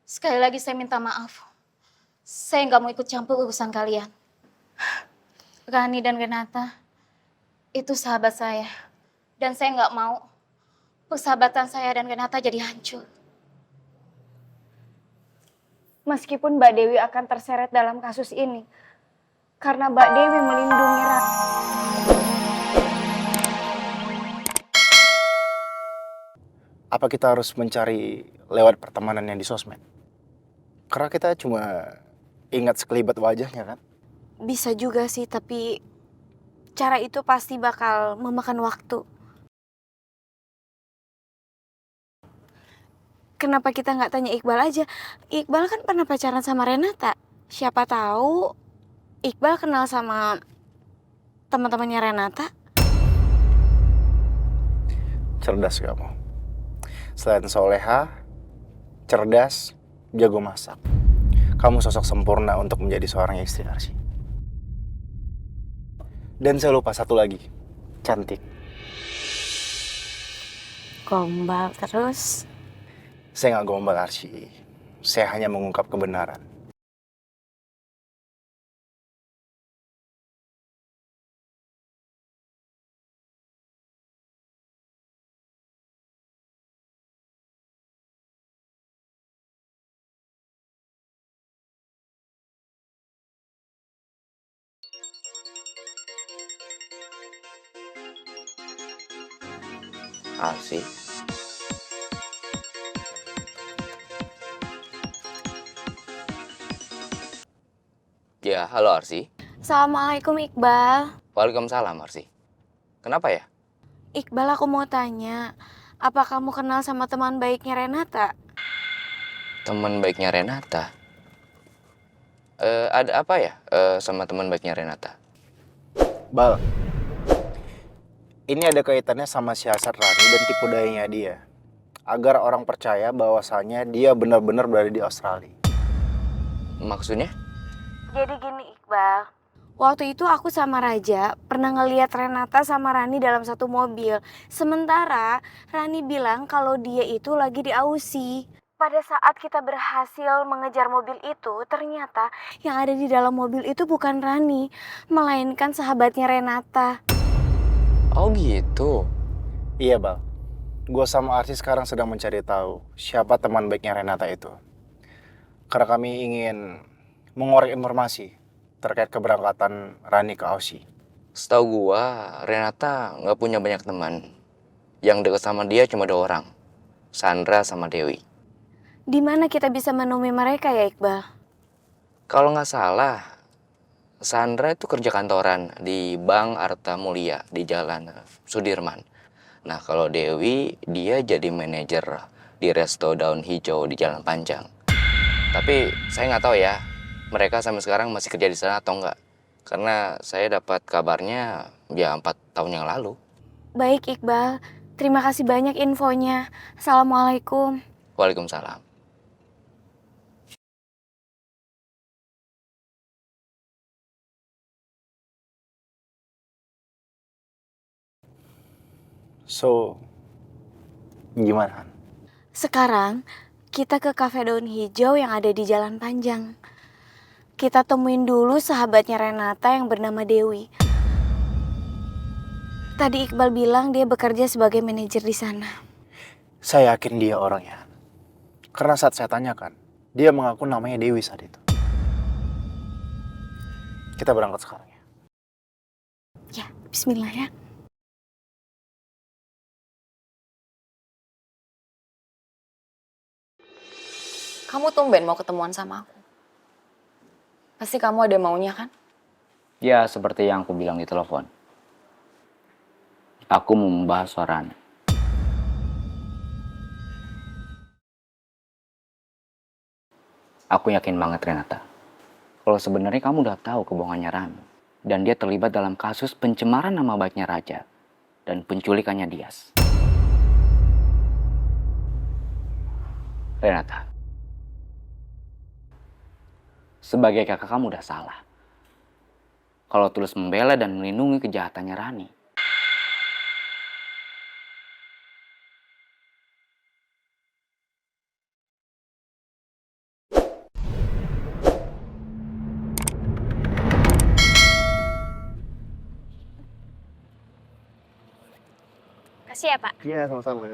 Sekali lagi saya minta maaf. Saya nggak mau ikut campur urusan kalian. Rani dan Renata itu sahabat saya. Dan saya nggak mau persahabatan saya dan Renata jadi hancur. Meskipun Mbak Dewi akan terseret dalam kasus ini, karena Mbak Dewi melindungi Rani. Apa kita harus mencari lewat pertemanan yang di sosmed? Karena kita cuma ingat sekelibat wajahnya kan? Bisa juga sih, tapi cara itu pasti bakal memakan waktu. Kenapa kita nggak tanya Iqbal aja? Iqbal kan pernah pacaran sama Renata. Siapa tahu Iqbal kenal sama teman-temannya Renata. Cerdas kamu. Selain soleha, cerdas, jago masak. Kamu sosok sempurna untuk menjadi seorang istri, Arsy. Dan saya lupa satu lagi, cantik. Gombal terus. Saya nggak gombal, Arsy. Saya hanya mengungkap kebenaran. Arsy. Ya, halo Arsy. Assalamualaikum Iqbal. Waalaikumsalam Arsy. Kenapa ya? Iqbal, aku mau tanya, apa kamu kenal sama teman baiknya Renata? Teman baiknya Renata. Ada apa ya sama teman baiknya Renata? Bal, ini ada kaitannya sama siasat Rani dan tipu dayanya dia. Agar orang percaya bahwasannya dia benar-benar berada di Australia. Maksudnya? Jadi gini Iqbal, waktu itu aku sama Raja pernah ngeliat Renata sama Rani dalam satu mobil. Sementara Rani bilang kalau dia itu lagi di Aussie. Pada saat kita berhasil mengejar mobil itu, ternyata yang ada di dalam mobil itu bukan Rani, melainkan sahabatnya Renata. Oh gitu. Iya, Bal. Gue sama Arsy sekarang sedang mencari tahu siapa teman baiknya Renata itu. Karena kami ingin mengorek informasi terkait keberangkatan Rani ke Aussie. Setahu gua, Renata nggak punya banyak teman. Yang dekat sama dia cuma 2 orang. Sandra sama Dewi. Di mana kita bisa menemui mereka ya Iqbal? Kalau nggak salah, Sandra itu kerja kantoran di Bank Arta Mulia di Jalan Sudirman. Nah, kalau Dewi, dia jadi manajer di Resto Daun Hijau di Jalan Panjang. Tapi saya nggak tahu ya, mereka sampai sekarang masih kerja di sana atau enggak. Karena saya dapat kabarnya ya 4 tahun yang lalu. Baik Iqbal, terima kasih banyak infonya. Assalamualaikum. Waalaikumsalam. So, gimana? Sekarang kita ke Cafe Daun Hijau yang ada di Jalan Panjang. Kita temuin dulu sahabatnya Renata yang bernama Dewi. Tadi Iqbal bilang dia bekerja sebagai manajer di sana. Saya yakin dia orangnya. Karena saat saya tanyakan, dia mengaku namanya Dewi saat itu. Kita berangkat sekarang ya. Ya, bismillah ya. Kamu tumben mau ketemuan sama aku. Pasti kamu ada maunya kan? Ya, seperti yang aku bilang di telepon. Aku mau membahas soal Rani. Aku yakin banget, Renata. Kalau sebenarnya kamu udah tahu kebohongannya Rani. Dan dia terlibat dalam kasus pencemaran nama baiknya Raja. Dan penculikannya Dias. Renata. Sebagai kakak kamu udah salah. Kalau tulus membela dan melindungi kejahatannya Rani. Makasih ya, Pak. Iya, sama-sama.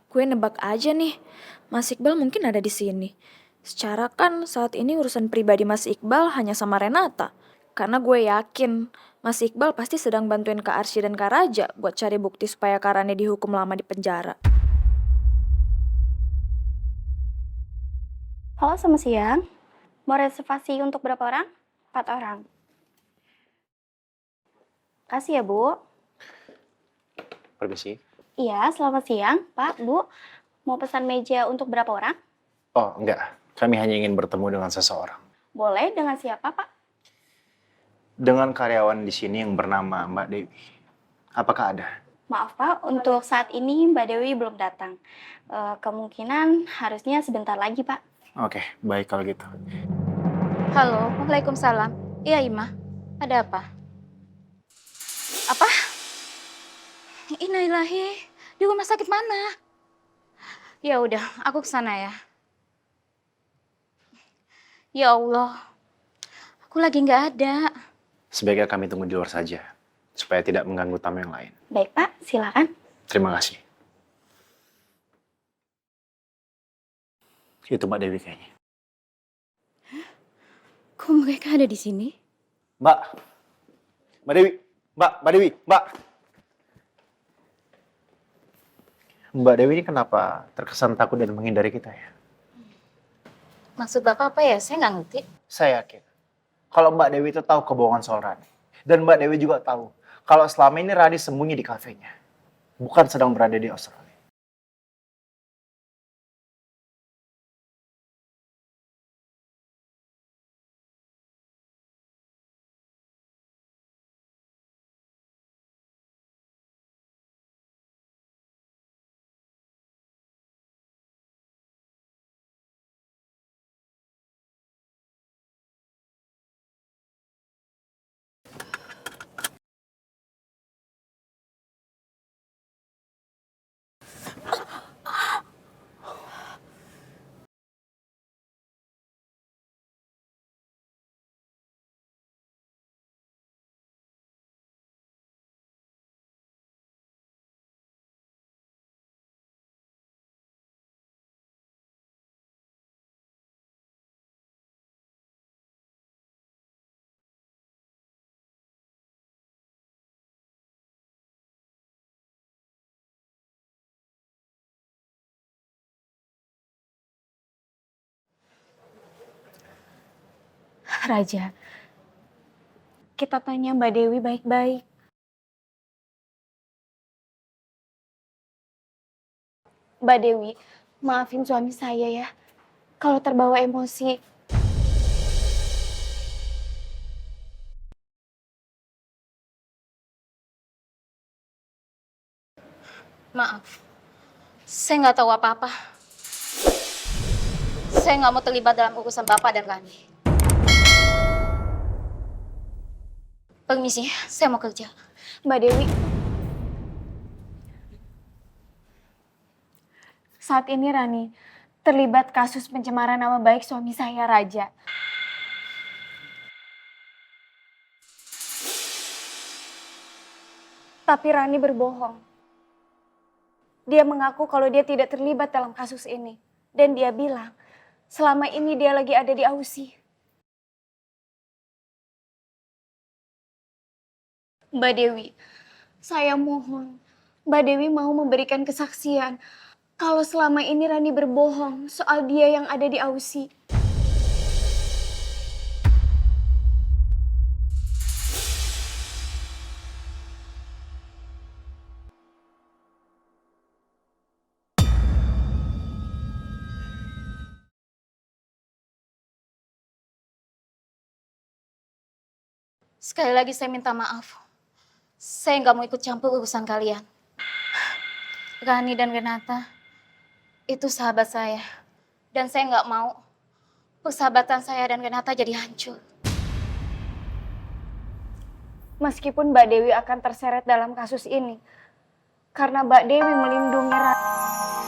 Gue nebak aja nih, Mas Iqbal mungkin ada di sini. Secara kan saat ini urusan pribadi Mas Iqbal hanya sama Renata. Karena gue yakin Mas Iqbal pasti sedang bantuin Kak Arsy dan Kak Raja buat cari bukti supaya Kak Rani dihukum lama di penjara. Halo, selamat siang. Mau reservasi untuk berapa orang? 4 orang. Kasih ya, Bu. Permisi. Iya, selamat siang, Pak, Bu. Mau pesan meja untuk berapa orang? Oh, enggak. Kami hanya ingin bertemu dengan seseorang. Boleh, dengan siapa, Pak? Dengan karyawan di sini yang bernama Mbak Dewi. Apakah ada? Maaf, Pak, untuk saat ini Mbak Dewi belum datang. Kemungkinan harusnya sebentar lagi, Pak. Oke, baik kalau gitu. Halo, Waalaikumsalam. Iya, Ima. Ada apa? Apa? Innalillahi. Di rumah sakit mana? Ya udah, aku kesana ya. Ya Allah, aku lagi nggak ada. Sebaiknya kami tunggu di luar saja, supaya tidak mengganggu tamu yang lain. Baik, Pak, silakan. Terima kasih. Itu Mbak Dewi kayaknya. Kok mereka ada di sini? Mbak! Mbak Dewi! Mbak Dewi! Mbak! Mbak Dewi ini kenapa terkesan takut dan menghindari kita ya? Maksud Bapak apa ya? Saya nggak ngerti. Saya yakin, kalau Mbak Dewi itu tahu kebohongan soal Rani. Dan Mbak Dewi juga tahu, kalau selama ini Rani sembunyi di kafenya. Bukan sedang berada di Australia. Raja, kita tanya Mbak Dewi baik-baik. Mbak Dewi, maafin suami saya ya, kalau terbawa emosi. Maaf, saya nggak tahu apa-apa. Saya nggak mau terlibat dalam urusan Bapak dan Rani. Permisi, saya mau kerja. Mbak Dewi, saat ini Rani terlibat kasus pencemaran nama baik suami saya, Raja. Tapi Rani berbohong. Dia mengaku kalau dia tidak terlibat dalam kasus ini. Dan dia bilang, selama ini dia lagi ada di Aussie. Mbak Dewi, saya mohon, Mbak Dewi mau memberikan kesaksian kalau selama ini Rani berbohong soal dia yang ada di Aussie. Sekali lagi saya minta maaf. Saya nggak mau ikut campur urusan kalian. Rani dan Renata itu sahabat saya. Dan saya nggak mau persahabatan saya dan Renata jadi hancur. Meskipun Mbak Dewi akan terseret dalam kasus ini, karena Mbak Dewi melindungi Rani.